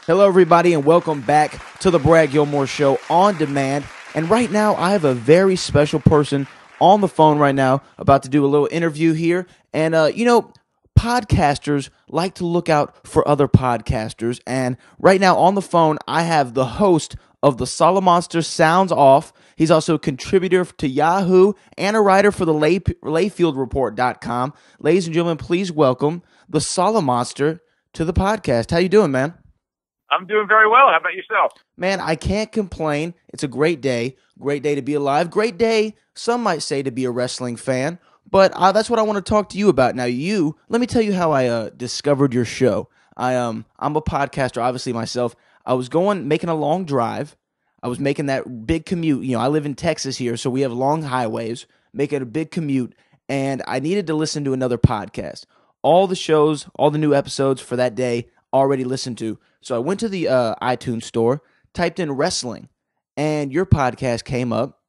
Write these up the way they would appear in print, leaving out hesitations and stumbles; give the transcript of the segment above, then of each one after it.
Hello, everybody, and welcome back to the Brad Gilmore Show on demand. And right now, I have a very special person on the phone right now about to do a little interview here. And, podcasters like to look out for other podcasters. And right now on the phone, I have the host of the Solomonster Sounds Off. He's also a contributor to Yahoo and a writer for the LayfieldReport.com. Ladies and gentlemen, please welcome the Solomonster to the podcast. How you doing, man? I'm doing very well. How about yourself? Man, I can't complain. It's a great day. Great day to be alive. Great day, some might say, to be a wrestling fan. But that's what I want to talk to you about. Now, let me tell you how I discovered your show. I'm a podcaster, obviously, myself. I was making a long drive. I was making that big commute. You know, I live in Texas here, so we have long highways, making a big commute. And I needed to listen to another podcast. All the shows, all the new episodes for that day, already listened to. So I went to the iTunes store, typed in wrestling, and your podcast came up,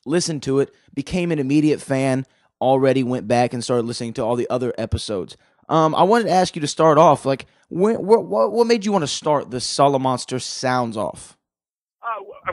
listened to it, became an immediate fan, already went back and started listening to all the other episodes. I wanted to ask you to start off, like, what made you want to start the Solomonster Sounds Off?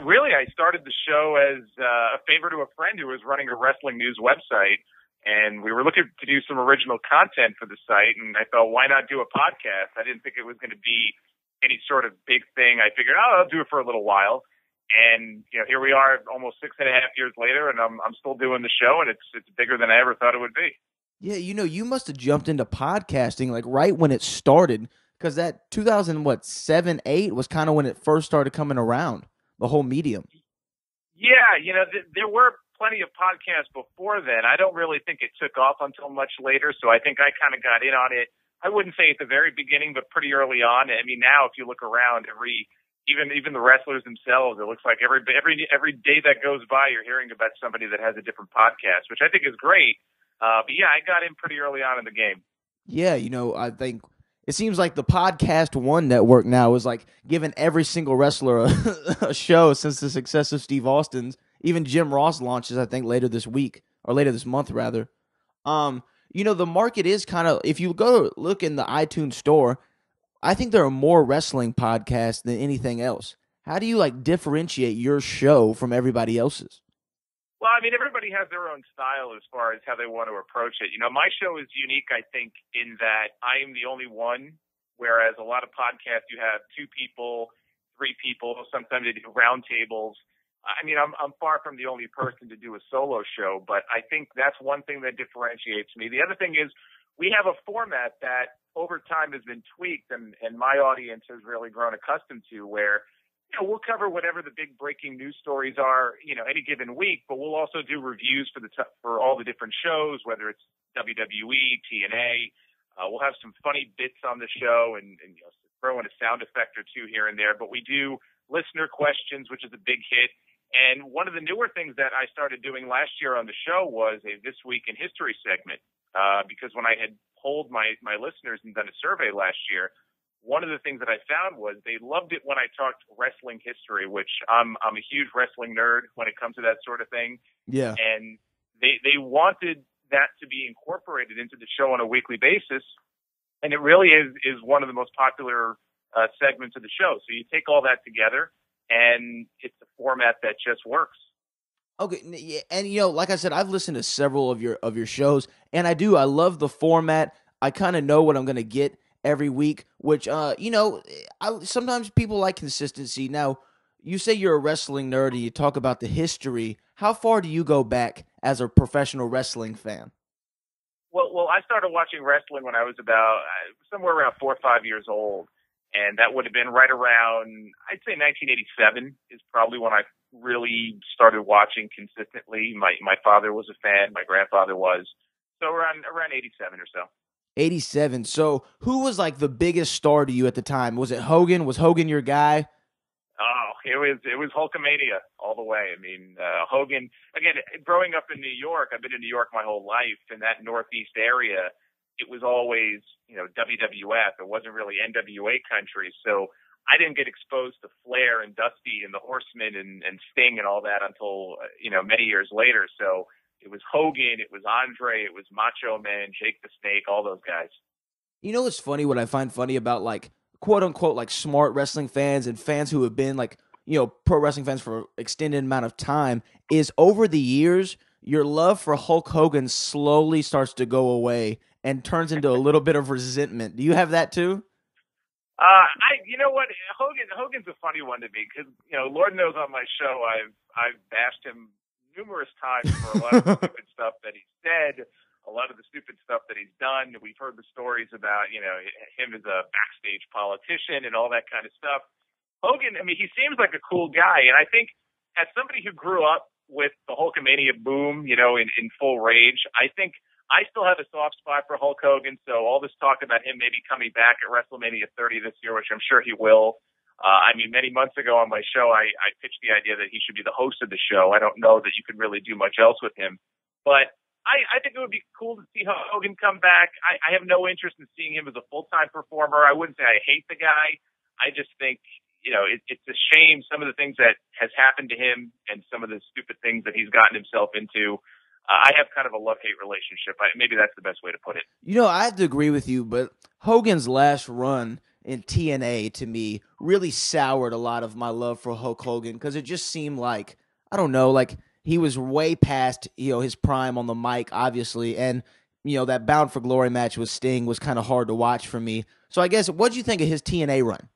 Really, I started the show as a favor to a friend who was running a wrestling news website, and we were looking to do some original content for the site, and I thought, why not do a podcast? I didn't think it was going to be any sort of big thing. I figured, I'll do it for a little while. And, here we are almost 6.5 years later, and I'm still doing the show, and it's bigger than I ever thought it would be. Yeah, you must have jumped into podcasting like right when it started, because that 2007, 8 was kind of when it first started coming around, the whole medium. Yeah, there were plenty of podcasts before then. I don't really think it took off until much later, so I think I kind of got in on it. I wouldn't say at the very beginning, but pretty early on. I mean, now if you look around, even the wrestlers themselves, it looks like every day that goes by, you're hearing about somebody that has a different podcast, which I think is great. But yeah, I got in pretty early on in the game. Yeah, I think it seems like the Podcast One network now is like giving every single wrestler a show since the success of Steve Austin's. Even Jim Ross launches, I think, later this month, rather. The market is kind of, if you go look in the iTunes store, I think there are more wrestling podcasts than anything else. How do you differentiate your show from everybody else's? Well, I mean, everybody has their own style as far as how they want to approach it. My show is unique, I think, in that I am the only one, whereas a lot of podcasts, you have 2 people, 3 people, sometimes they do roundtables. I mean, I'm far from the only person to do a solo show, but I think that's one thing that differentiates me. The other thing is we have a format that over time has been tweaked and my audience has really grown accustomed to, where we'll cover whatever the big breaking news stories are, any given week, but we'll also do reviews for all the different shows, whether it's WWE, TNA. We'll have some funny bits on the show and throw in a sound effect or 2 here and there, but we do listener questions, which is a big hit. And one of the newer things that I started doing last year on the show was a This Week in History segment, because when I had polled my listeners and done a survey last year, one of the things that I found was they loved it when I talked wrestling history, which I'm a huge wrestling nerd when it comes to that sort of thing. Yeah. And they wanted that to be incorporated into the show on a weekly basis. And it really is one of the most popular segments of the show. So you take all that together, and it's a format that just works. Okay, and like I said, I've listened to several of your shows, and I love the format. I kind of know what I'm going to get every week, which sometimes people like consistency. Now, you say you're a wrestling nerd and you talk about the history. How far do you go back as a professional wrestling fan? Well, I started watching wrestling when I was about somewhere around 4 or 5 years old. And that would have been right around, I'd say 1987 is probably when I really started watching consistently. My father was a fan. My grandfather was. So around 87 or so. 87. So who was the biggest star to you at the time? Was it Hogan? Was Hogan your guy? Oh, it was Hulkamania all the way. I mean, Hogan, again, growing up in New York, I've been in New York my whole life, in that Northeast area. It was always, WWF. It wasn't really NWA country. So I didn't get exposed to Flair and Dusty and the Horsemen and Sting and all that until, many years later. So it was Hogan, it was Andre, it was Macho Man, Jake the Snake, all those guys. It's funny what I find funny about quote unquote like smart wrestling fans and fans who have been like, pro wrestling fans for extended amount of time, is over the years your love for Hulk Hogan slowly starts to go away and turns into a little bit of resentment. Do you have that too? You know what, Hogan's a funny one to me because Lord knows on my show I've bashed him numerous times for a lot of the stupid stuff that he said, a lot of the stupid stuff that he's done. We've heard the stories about him as a backstage politician and all that kind of stuff. Hogan, I mean, he seems like a cool guy, and I think as somebody who grew up with the Hulkamania boom, in full rage, I think I still have a soft spot for Hulk Hogan. So all this talk about him maybe coming back at WrestleMania 30 this year, which I'm sure he will. I mean, many months ago on my show, I pitched the idea that he should be the host of the show. I don't know that you could really do much else with him, but I think it would be cool to see Hogan come back. I have no interest in seeing him as a full-time performer. I wouldn't say I hate the guy. I just think, it's a shame some of the things that has happened to him and some of the stupid things that he's gotten himself into. I have kind of a love-hate relationship. Maybe that's the best way to put it. I have to agree with you, but Hogan's last run in TNA to me really soured a lot of my love for Hulk Hogan because it just seemed like, I don't know, like he was way past, his prime on the mic, obviously, and, that Bound for Glory match with Sting was kind of hard to watch for me. So I guess, what do you think of his TNA run?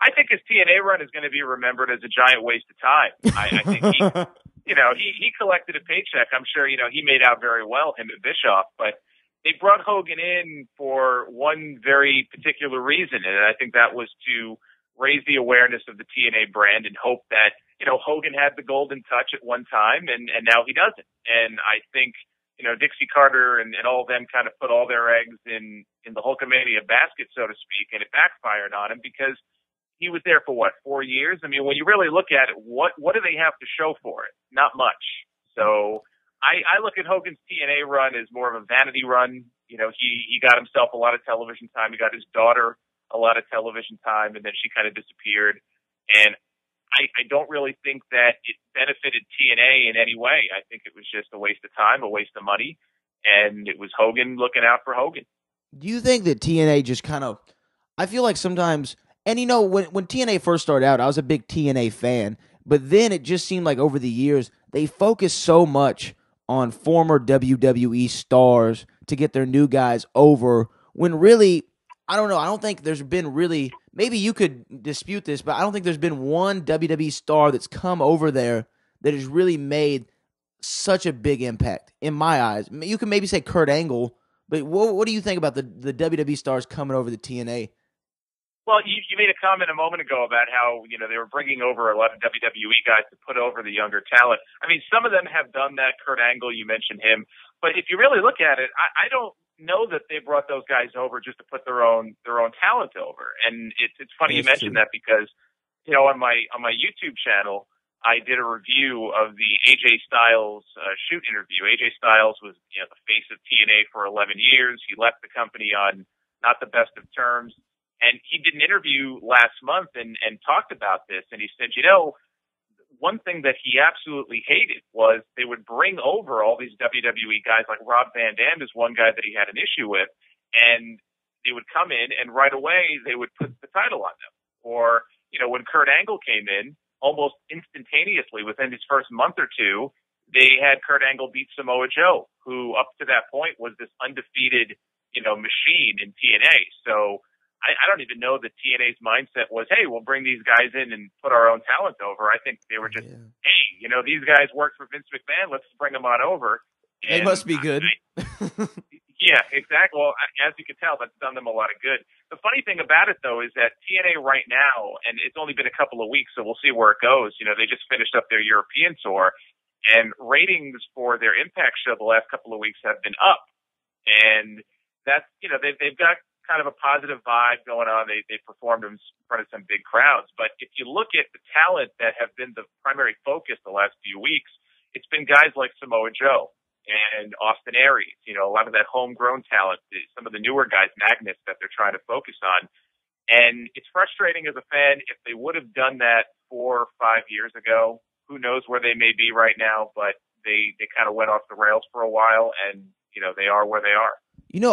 I think his TNA run is going to be remembered as a giant waste of time. I think he collected a paycheck. I'm sure, he made out very well, him and Bischoff, but they brought Hogan in for one very particular reason, and I think that was to raise the awareness of the TNA brand and hope that, Hogan had the golden touch at one time, and now he doesn't. And I think, Dixie Carter and all of them kind of put all their eggs in the Hulkamania basket, so to speak, and it backfired on him because he was there for 4 years? I mean, when you really look at it, what do they have to show for it? Not much. So I look at Hogan's TNA run as more of a vanity run. He got himself a lot of television time. He got his daughter a lot of television time, and then she kind of disappeared. And I don't really think that it benefited TNA in any way. I think it was just a waste of time, a waste of money, and it was Hogan looking out for Hogan. Do you think that TNA just kind of, I feel like sometimes, and when TNA first started out, I was a big TNA fan, but then it just seemed like over the years, they focused so much on former WWE stars to get their new guys over, when really, I don't know, I don't think there's been really, maybe you could dispute this, but I don't think there's been one WWE star that's come over there that has really made such a big impact, in my eyes. You can maybe say Kurt Angle, but what do you think about the WWE stars coming over to TNA? Well, you made a comment a moment ago about how, they were bringing over a lot of WWE guys to put over the younger talent. I mean, some of them have done that. Kurt Angle, you mentioned him. But if you really look at it, I don't know that they brought those guys over just to put their own talent over. And it's funny you mentioned that because, on my YouTube channel, I did a review of the AJ Styles shoot interview. AJ Styles was, the face of TNA for 11 years. He left the company on not the best of terms. And he did an interview last month and talked about this. And he said, one thing that he absolutely hated was they would bring over all these WWE guys, like Rob Van Dam is one guy that he had an issue with. And they would come in and right away they would put the title on them. Or, when Kurt Angle came in, almost instantaneously within his first month or two, they had Kurt Angle beat Samoa Joe, who up to that point was this undefeated, machine in TNA. So I don't even know that TNA's mindset was, hey, we'll bring these guys in and put our own talent over. I think they were just, hey, these guys worked for Vince McMahon. Let's bring them on over. And they must be good. Yeah, exactly. Well, as you can tell, that's done them a lot of good. The funny thing about it, though, is that TNA right now, and it's only been a couple of weeks, so we'll see where it goes. They just finished up their European tour, and ratings for their Impact show the last couple of weeks have been up. And that's, they've got kind of a positive vibe going on. They performed in front of some big crowds. But if you look at the talent that have been the primary focus the last few weeks, it's been guys like Samoa Joe and Austin Aries, a lot of that homegrown talent, some of the newer guys, Magnus, that they're trying to focus on. And it's frustrating as a fan. If they would have done that 4 or 5 years ago, who knows where they may be right now, but they kind of went off the rails for a while, and, they are where they are.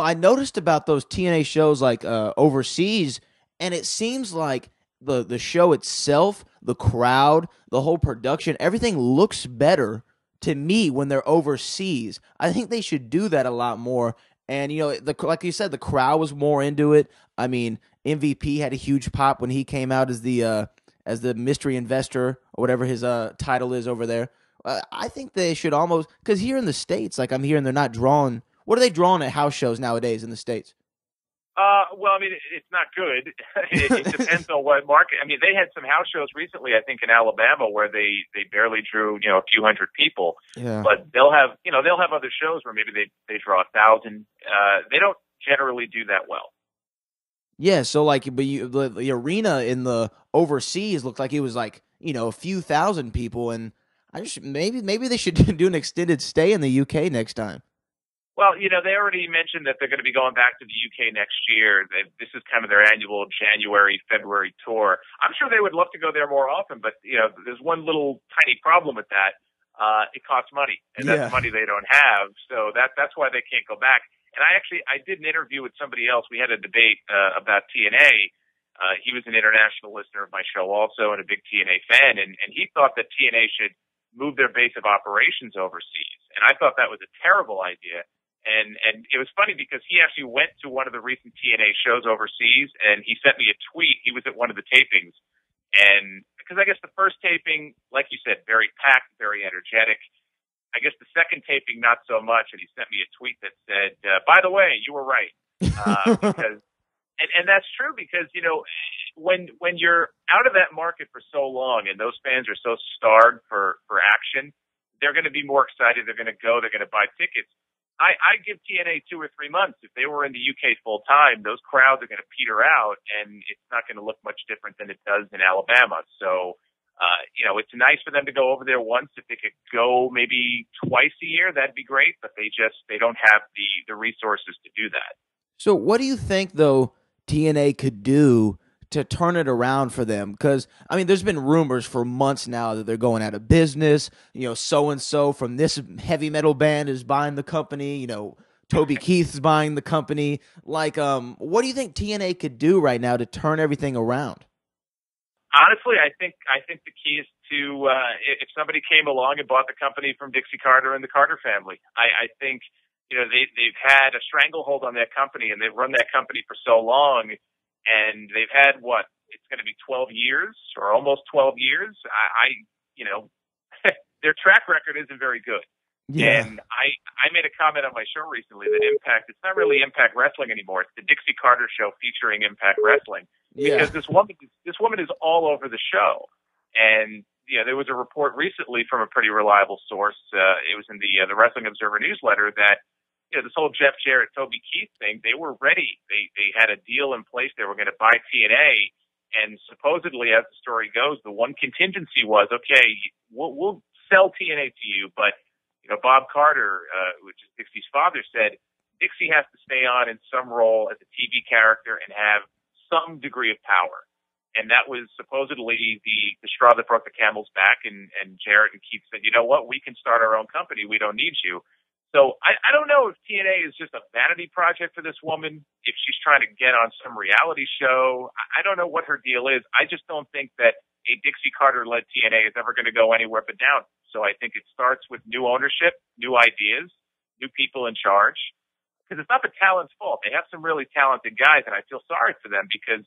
I noticed about those TNA shows like overseas, And it seems like the show itself, the crowd, the whole production, everything looks better to me when they're overseas. I think they should do that a lot more. And like you said, the crowd was more into it. I mean, MVP had a huge pop when he came out as the mystery investor or whatever his title is over there. I think they should almost, because here in the States, like I'm hearing, they're not drawing. What are they drawing at house shows nowadays in the States? Well, I mean, it's not good. It depends on what market. I mean, they had some house shows recently, I think, in Alabama where they barely drew, a few hundred people. Yeah. But they'll have other shows where maybe they draw 1,000. They don't generally do that well. Yeah, so like, but the arena in the overseas looked like it was like a few thousand people, and I just maybe they should do an extended stay in the UK next time. Well, they already mentioned that they're going to be going back to the UK next year. This is kind of their annual January, February tour. I'm sure they would love to go there more often, but there's one little tiny problem with that. It costs money, and that's money they don't have. So that's why they can't go back. And I did an interview with somebody else. We had a debate about TNA. He was an international listener of my show also and a big TNA fan, and he thought that TNA should move their base of operations overseas. And I thought that was a terrible idea. And it was funny because he actually went to one of the recent TNA shows overseas, and he sent me a tweet. He was at one of the tapings, and because I guess the first taping, like you said, very packed, very energetic. I guess the second taping, not so much. And he sent me a tweet that said, "By the way, you were right," because and that's true because when you're out of that market for so long, and those fans are so starved for action, they're going to be more excited. They're going to go. They're going to buy tickets. I give TNA 2 or 3 months. If they were in the UK full time, those crowds are going to peter out, and it's not going to look much different than it does in Alabama. So, it's nice for them to go over there once. If they could go maybe twice a year, that'd be great. But they don't have the resources to do that. So, what do you think though TNA could do to turn it around for them? Because I mean, there's been rumors for months now that they're going out of business. So and so from this heavy metal band is buying the company. Toby Keith's buying the company. Like, what do you think TNA could do right now to turn everything around? Honestly, I think the key is to if somebody came along and bought the company from Dixie Carter and the Carter family. I think they've had a stranglehold on that company, and they've run that company for so long. And they've had it's going to be 12 years or almost 12 years. Their track record isn't very good. Yeah. And I made a comment on my show recently that Impact, it's not really Impact Wrestling anymore. It's the Dixie Carter Show featuring Impact Wrestling. Yeah. Because this woman is all over the show. And there was a report recently from a pretty reliable source. It was in the Wrestling Observer newsletter that this whole Jeff Jarrett, Toby Keith thing, they were ready. They had a deal in place. They were going to buy TNA. And supposedly, as the story goes, the one contingency was, okay, we'll sell TNA to you. But, Bob Carter, which is Dixie's father, said Dixie has to stay on in some role as a TV character and have some degree of power. And that was supposedly the straw that broke the camel's back. And Jarrett and Keith said, you know what, we can start our own company. We don't need you. So I don't know if TNA is just a vanity project for this woman, if she's trying to get on some reality show. I don't know what her deal is. I just don't think that a Dixie Carter-led TNA is ever going to go anywhere but down. So I think it starts with new ownership, new ideas, new people in charge. Because it's not the talent's fault. They have some really talented guys, and I feel sorry for them because,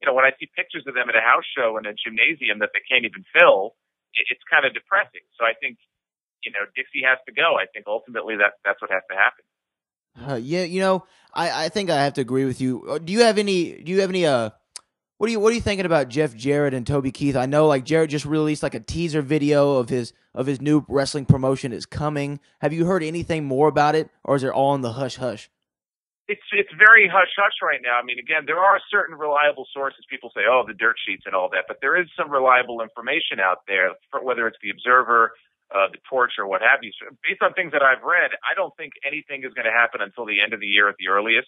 when I see pictures of them at a house show in a gymnasium that they can't even fill, it's kind of depressing. So I think Dixie has to go. I think ultimately that's what has to happen. I think I have to agree with you. Do you have any what are you thinking about Jeff Jarrett and Toby Keith? I know like Jarrett just released like a teaser video of his new wrestling promotion is coming. Have you heard anything more about it, or is it all in the hush hush? It's very hush hush right now. I mean, again, there are certain reliable sources. People say, oh, the dirt sheets and all that, but there is some reliable information out there, whether it's the Observer, the Torch, or what have you. So based on things that I've read, I don't think anything is going to happen until the end of the year at the earliest.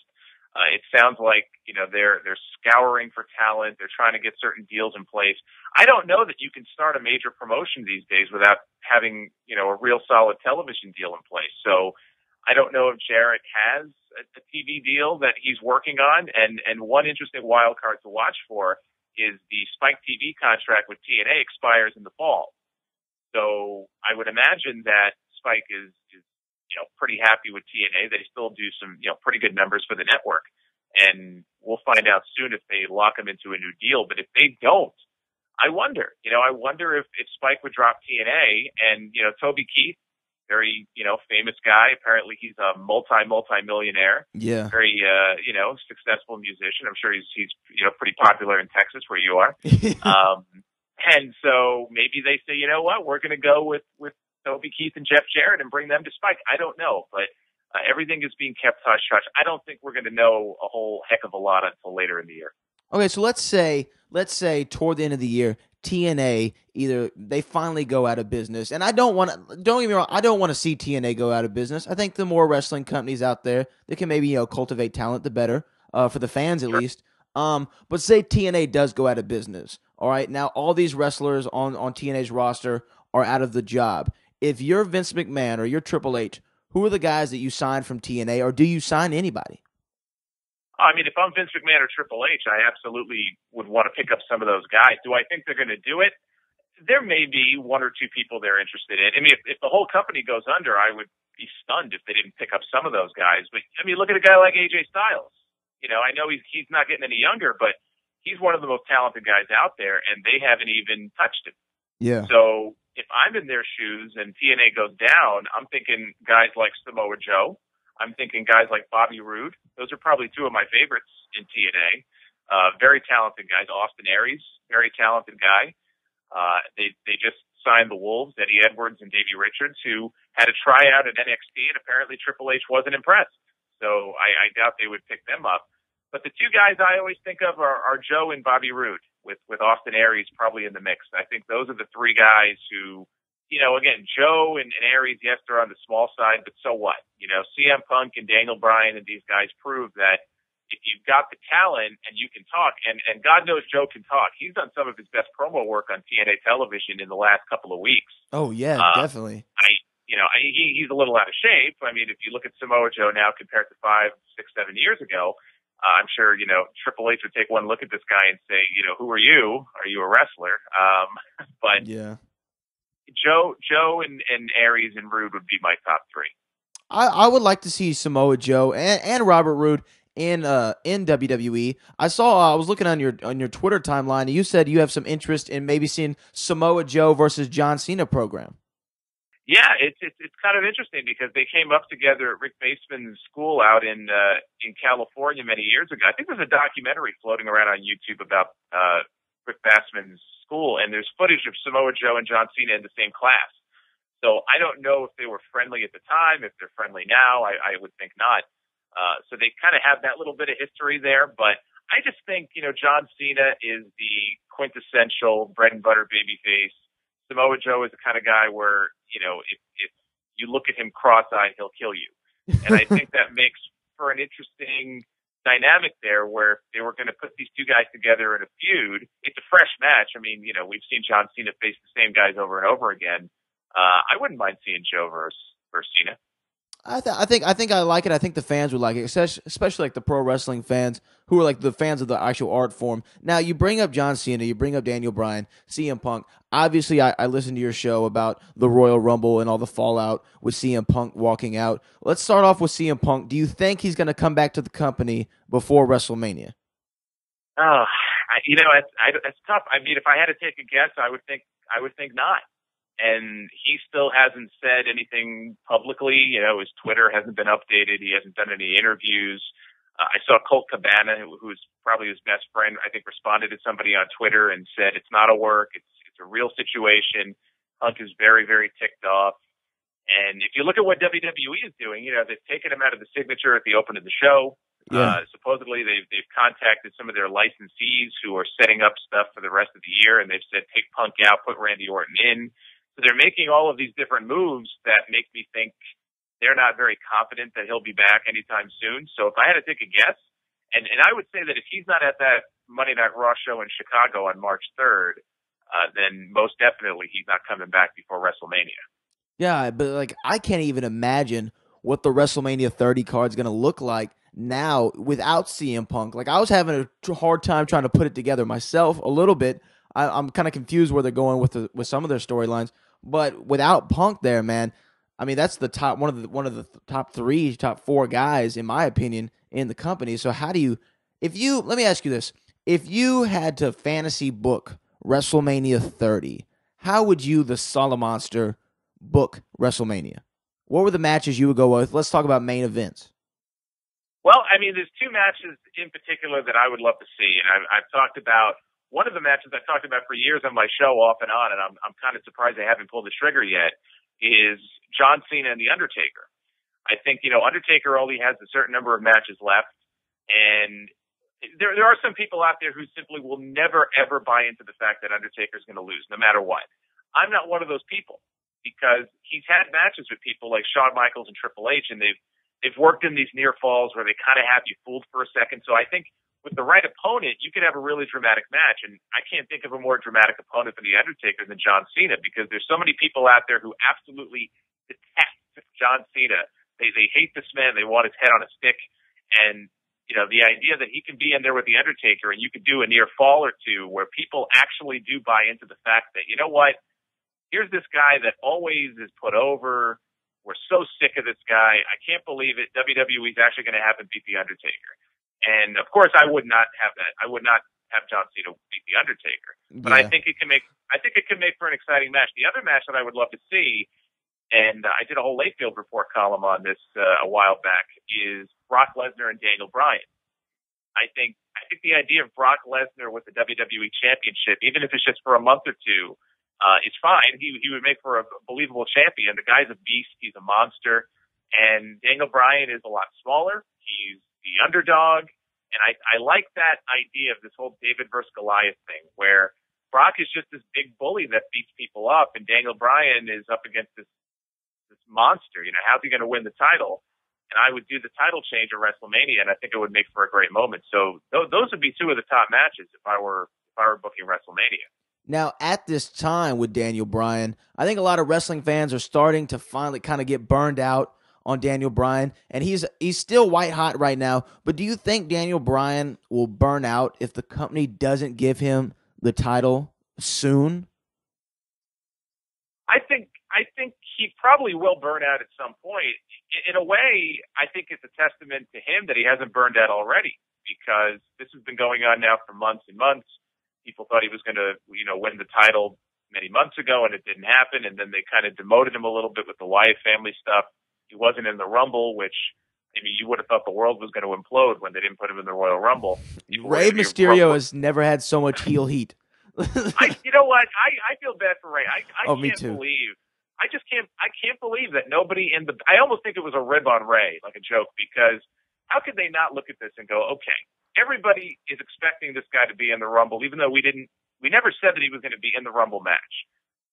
It sounds like they're scouring for talent. They're trying to get certain deals in place. I don't know that you can start a major promotion these days without having a real solid television deal in place. So I don't know if Jarrett has a TV deal that he's working on, and one interesting wild card to watch for is the Spike TV contract with TNA expires in the fall. So I would imagine that Spike is pretty happy with TNA. They still do some pretty good numbers for the network, and we'll find out soon if they lock him into a new deal. But if they don't, I wonder if Spike would drop TNA and Toby Keith, very famous guy. Apparently he's a multi-millionaire. Yeah. Very successful musician. I'm sure he's pretty popular in Texas where you are. And so maybe they say, you know what, we're going to go with Toby Keith and Jeff Jarrett and bring them to Spike. I don't know, but everything is being kept hush-hush. I don't think we're going to know a whole heck of a lot until later in the year. Okay, so let's say toward the end of the year, TNA either they finally go out of business, and don't get me wrong, I don't want to see TNA go out of business. I think the more wrestling companies out there that can maybe cultivate talent, the better for the fans at least. But say TNA does go out of business. All right, now all these wrestlers on TNA's roster are out of the job. If you're Vince McMahon or you're Triple H, who are the guys that you sign from TNA, or do you sign anybody? I mean, if I'm Vince McMahon or Triple H, I absolutely would want to pick up some of those guys. Do I think they're going to do it? There may be one or two people they're interested in. I mean, if the whole company goes under, I would be stunned if they didn't pick up some of those guys. But, I mean, look at a guy like AJ Styles. I know he's not getting any younger, but he's one of the most talented guys out there, and they haven't even touched him. Yeah. So if I'm in their shoes and TNA goes down, I'm thinking guys like Samoa Joe. I'm thinking guys like Bobby Roode. Those are probably two of my favorites in TNA. Very talented guys. Austin Aries, very talented guy. They just signed the Wolves, Eddie Edwards and Davey Richards, who had a tryout at NXT, and apparently Triple H wasn't impressed. So I doubt they would pick them up. But the two guys I always think of are Joe and Bobby Roode, with Austin Aries probably in the mix. I think those are the three guys who, again, Joe and Aries, yes, they're on the small side, but so what? CM Punk and Daniel Bryan and these guys prove that if you've got the talent and you can talk, and God knows Joe can talk. He's done some of his best promo work on TNA television in the last couple of weeks. Oh, yeah, definitely. He's a little out of shape. I mean, if you look at Samoa Joe now compared to 5, 6, 7 years ago, I'm sure, Triple H would take one look at this guy and say, who are you? Are you a wrestler? But yeah, Joe and Aries and Roode would be my top three. I would like to see Samoa Joe and Robert Roode in WWE. I was looking on your Twitter timeline, and you said you have some interest in maybe seeing Samoa Joe versus John Cena program. Yeah, it's kind of interesting because they came up together at Rick Baseman's school out in California many years ago. I think there's a documentary floating around on YouTube about Rick Baseman's school, and there's footage of Samoa Joe and John Cena in the same class. So I don't know if they were friendly at the time, if they're friendly now. I would think not. So they kind of have that little bit of history there, but I just think, John Cena is the quintessential bread and butter babyface. Samoa Joe is the kind of guy where, if you look at him cross-eyed, he'll kill you. And I think that makes for an interesting dynamic there where if they were going to put these two guys together in a feud, it's a fresh match. I mean, we've seen John Cena face the same guys over and over again. I wouldn't mind seeing Joe versus Cena. I think I like it. I think the fans would like it, especially like the pro wrestling fans who are like the fans of the actual art form. Now, you bring up John Cena, you bring up Daniel Bryan, CM Punk. Obviously, I listened to your show about the Royal Rumble and all the fallout with CM Punk walking out. Let's start off with CM Punk. Do you think he's going to come back to the company before WrestleMania? It's tough. I mean, if I had to take a guess, I would think not. And he still hasn't said anything publicly. His Twitter hasn't been updated. He hasn't done any interviews. I saw Colt Cabana, who's probably his best friend, I think, responded to somebody on Twitter and said, it's not a work. It's a real situation. Punk is very, very ticked off. And if you look at what WWE is doing, they've taken him out of the signature at the open of the show. Yeah. Supposedly they've contacted some of their licensees who are setting up stuff for the rest of the year. And they've said, take Punk out, put Randy Orton in. So they're making all of these different moves that make me think they're not very confident that he'll be back anytime soon. So if I had to take a guess, and I would say that if he's not at that Monday Night Raw show in Chicago on March 3rd, then most definitely he's not coming back before WrestleMania. Yeah, but I can't even imagine what the WrestleMania 30 card is going to look like now without CM Punk. Like, I was having a hard time trying to put it together myself a little bit. I'm kind of confused where they're going with some of their storylines, but without Punk there, man, I mean, that's the top one of the top three, top four guys in my opinion in the company. So how do you, if you, let me ask you this: if you had to fantasy book WrestleMania 30, how would you, the Solomonster, book WrestleMania? What were the matches you would go with? Let's talk about main events. Well, I mean, there's two matches in particular that I would love to see, and I've talked about one of the matches I've talked about for years on my show, off and on, and I'm kind of surprised I haven't pulled the trigger yet. Is John Cena and The Undertaker. I think, Undertaker only has a certain number of matches left, and there are some people out there who simply will never, ever buy into the fact that Undertaker's going to lose, no matter what. I'm not one of those people, because he's had matches with people like Shawn Michaels and Triple H, and they've worked in these near falls where they kind of have you fooled for a second. So I think with the right opponent, you could have a really dramatic match. And I can't think of a more dramatic opponent for The Undertaker than John Cena, because there's so many people out there who absolutely detest John Cena. They hate this man. They want his head on a stick. And, the idea that he can be in there with The Undertaker and you could do a near fall or two where people actually do buy into the fact that, you know what, here's this guy that always is put over. We're so sick of this guy. I can't believe it. WWE's actually going to have him beat The Undertaker. And of course, I would not have that. I would not have John Cena beat The Undertaker. But yeah. I think it can make for an exciting match. The other match that I would love to see, and I did a whole Layfield report column on this a while back, is Brock Lesnar and Daniel Bryan. I think the idea of Brock Lesnar with the WWE Championship, even if it's just for a month or two, is fine. He would make for a believable champion. The guy's a beast. He's a monster. And Daniel Bryan is a lot smaller. He's the underdog. And I like that idea of this whole David versus Goliath thing, where Brock is just this big bully that beats people up, and Daniel Bryan is up against this monster. How's he going to win the title? And I would do the title change at WrestleMania, and I think it would make for a great moment. So those would be two of the top matches if I were booking WrestleMania. Now, at this time with Daniel Bryan, I think a lot of wrestling fans are starting to finally kind of get burned out on Daniel Bryan, and he's still white hot right now. But do you think Daniel Bryan will burn out if the company doesn't give him the title soon? I think he probably will burn out at some point. In a way, I think it's a testament to him that he hasn't burned out already, because this has been going on now for months and months. People thought he was going to, win the title many months ago, and it didn't happen. And then they kind of demoted him a little bit with the Wyatt family stuff. He wasn't in the Rumble, which, you would have thought the world was going to implode when they didn't put him in the Royal Rumble. Rey Mysterio has never had so much heel heat. You know what? I feel bad for Rey. I me can't too. believe. I can't believe that nobody I almost think it was a rib on Rey, like a joke, because how could they not look at this and go, okay, everybody is expecting this guy to be in the Rumble, even though we never said that he was going to be in the Rumble match.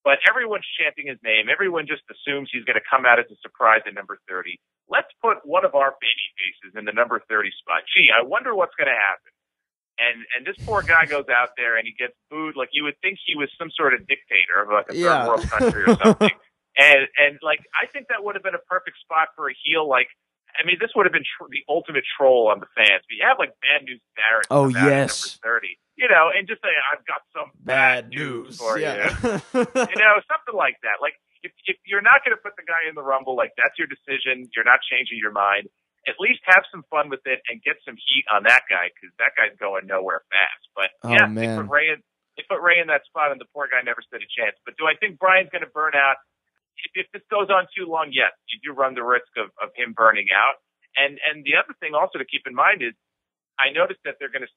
But everyone's chanting his name. Everyone just assumes he's going to come out as a surprise at number 30. Let's put one of our baby faces in the number 30 spot. Gee, I wonder what's going to happen. And this poor guy goes out there and he gets booed like you would think he was some sort of dictator of like a third world country or something. And I think that would have been a perfect spot for a heel. This would have been the ultimate troll on the fans. But you have like Bad News Barrett. Oh, yes. Number 30. And just say, I've got some bad news for you. Something like that. Like, if you're not going to put the guy in the Rumble, like, that's your decision. You're not changing your mind. At least have some fun with it and get some heat on that guy, because that guy's going nowhere fast. But, they put Rey in that spot, and the poor guy never stood a chance. But do I think Bryan's going to burn out? If this goes on too long, yes, you do run the risk of him burning out. And the other thing also to keep in mind is, I noticed that they're going to,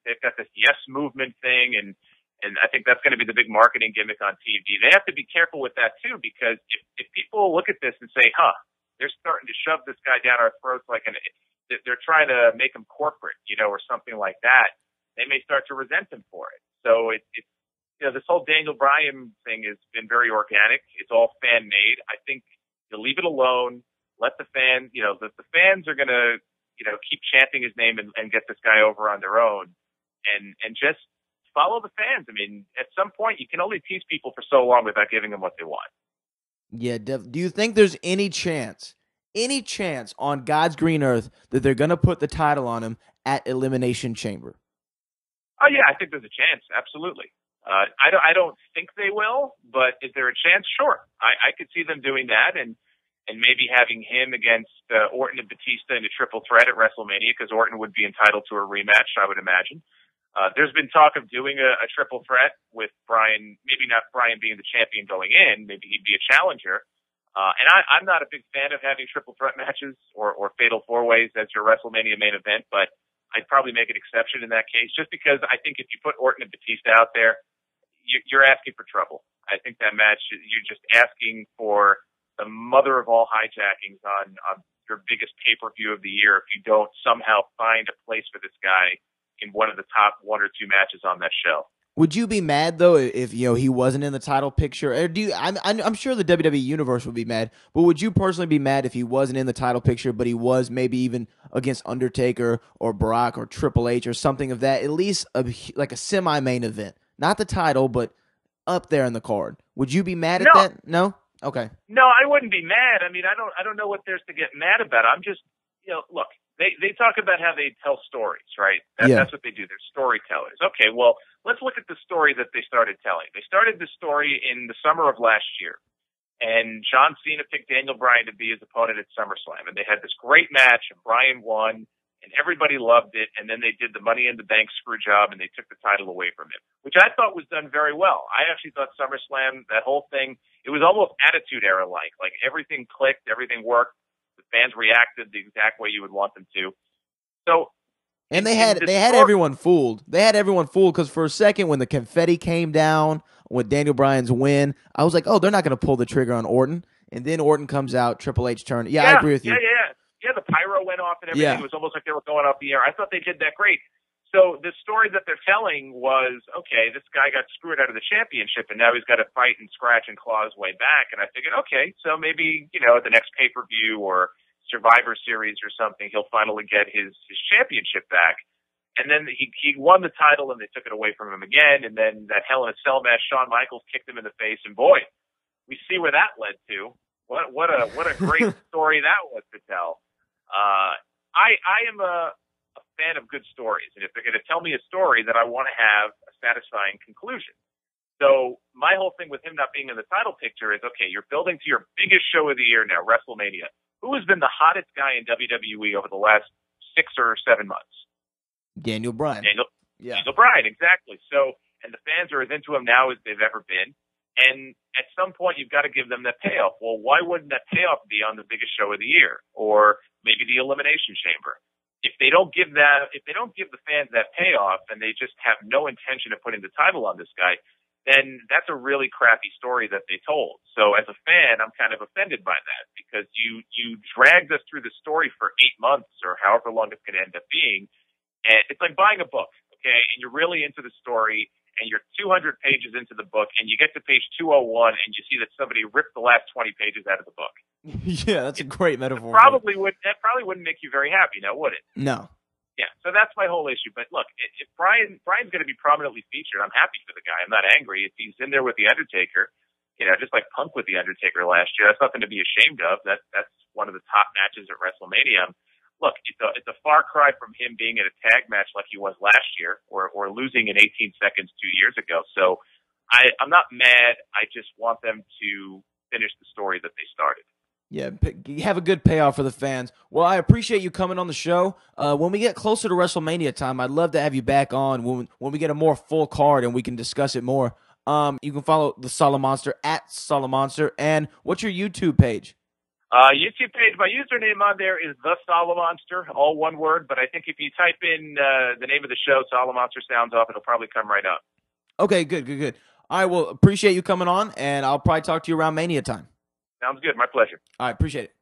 they've got this yes movement thing, and I think that's going to be the big marketing gimmick on TV. They have to be careful with that too, because if people look at this and say, they're starting to shove this guy down our throats they're trying to make him corporate, or something like that, they may start to resent him for it. So it's this whole Daniel Bryan thing has been very organic. It's all fan made. I think you leave it alone. Let the fans, the fans are going to, keep chanting his name and get this guy over on their own, and just follow the fans. At some point, you can only tease people for so long without giving them what they want. Yeah, do you think there's any chance any chance on God's green earth that they're going to put the title on him at Elimination Chamber? Oh yeah, I think there's a chance. Absolutely. I don't think they will, but is there a chance? Sure. I could see them doing that and maybe having him against Orton and Batista in a triple threat at WrestleMania, because Orton would be entitled to a rematch, I would imagine. There's been talk of doing a triple threat with Bryan, maybe not Bryan being the champion going in, maybe he'd be a challenger. And I'm not a big fan of having triple threat matches or fatal four ways as your WrestleMania main event, but I'd probably make an exception in that case, just because I think if you put Orton and Batista out there, you're asking for trouble. I think that match, you're just asking for the mother of all hijackings on your biggest pay-per-view of the year if you don't somehow find a place for this guy in one of the top one or two matches on that show. Would you be mad though if he wasn't in the title picture? Or I'm sure the WWE universe would be mad, but would you personally be mad if he wasn't in the title picture, but he was maybe even against Undertaker or Brock or Triple H or something of that? At least like a semi-main event, not the title, but up there in the card. Would you be mad at that? No. Okay. No, I wouldn't be mad. I mean, I don't know what there's to get mad about. I'm just, look, they talk about how they tell stories, right? That's what they do. They're storytellers. Okay, well, let's look at the story that they started telling. They started the story in the summer of last year, and John Cena picked Daniel Bryan to be his opponent at SummerSlam, and they had this great match, and Bryan won, and everybody loved it, and then they did the Money in the Bank screw job, and they took the title away from him, which I thought was done very well. I actually thought SummerSlam, that whole thing, it was almost Attitude Era-like. Like, everything clicked, everything worked, the fans reacted the exact way you would want them to. So, and they had everyone fooled. They had everyone fooled because for a second when the confetti came down with Daniel Bryan's win, I was like, oh, they're not going to pull the trigger on Orton. And then Orton comes out, Triple H turn. Yeah, I agree with you. Yeah, the pyro went off and everything. It was almost like they were going off the air. I thought they did that great. So the story that they're telling was, okay, this guy got screwed out of the championship, and now he's got to fight and scratch and claw his way back. And I figured, okay, so maybe, at the next pay-per-view or Survivor Series or something, he'll finally get his championship back. And then he won the title, and they took it away from him again. And then that Hell in a Cell match, Shawn Michaels kicked him in the face, and boy, we see where that led to. What a great story that was to tell. I am a fan of good stories, and if they're going to tell me a story, then I want to have a satisfying conclusion. So my whole thing with him not being in the title picture is, okay, you're building to your biggest show of the year now, WrestleMania. Who has been the hottest guy in WWE over the last 6 or 7 months? Daniel Bryan. Daniel Bryan, exactly. So, and the fans are as into him now as they've ever been. And at some point, you've got to give them that payoff. Well, why wouldn't that payoff be on the biggest show of the year, or maybe the Elimination Chamber? If they don't give the fans that payoff, and they just have no intention of putting the title on this guy, then that's a really crappy story that they told. So as a fan, I'm kind of offended by that, because you dragged us through the story for 8 months or however long it's going to end up being. And it's like buying a book, okay? And you're really into the story, and you're 200 pages into the book, and you get to page 201, and you see that somebody ripped the last 20 pages out of the book. Yeah, that's a great metaphor. That probably wouldn't make you very happy, now would it? No. Yeah, so that's my whole issue. But look, if Bryan's going to be prominently featured, I'm happy for the guy. I'm not angry. If he's in there with The Undertaker, just like Punk with The Undertaker last year, that's nothing to be ashamed of. That's one of the top matches at WrestleMania. Look, it's a far cry from him being in a tag match like he was last year, or losing in 18 seconds 2 years ago. So I'm not mad. I just want them to finish the story that they started. Yeah, have a good payoff for the fans. Well, I appreciate you coming on the show. When we get closer to WrestleMania time, I'd love to have you back on when we get a more full card and we can discuss it more. You can follow the Solomonster at Solomonster. And what's your YouTube page? YouTube page, my username on there is the Solomonster, all one word. But I think if you type in the name of the show, Solomonster sounds off, it'll probably come right up. Okay, good. All right, well, appreciate you coming on, and I'll probably talk to you around Mania time. Sounds good. My pleasure. All right, appreciate it.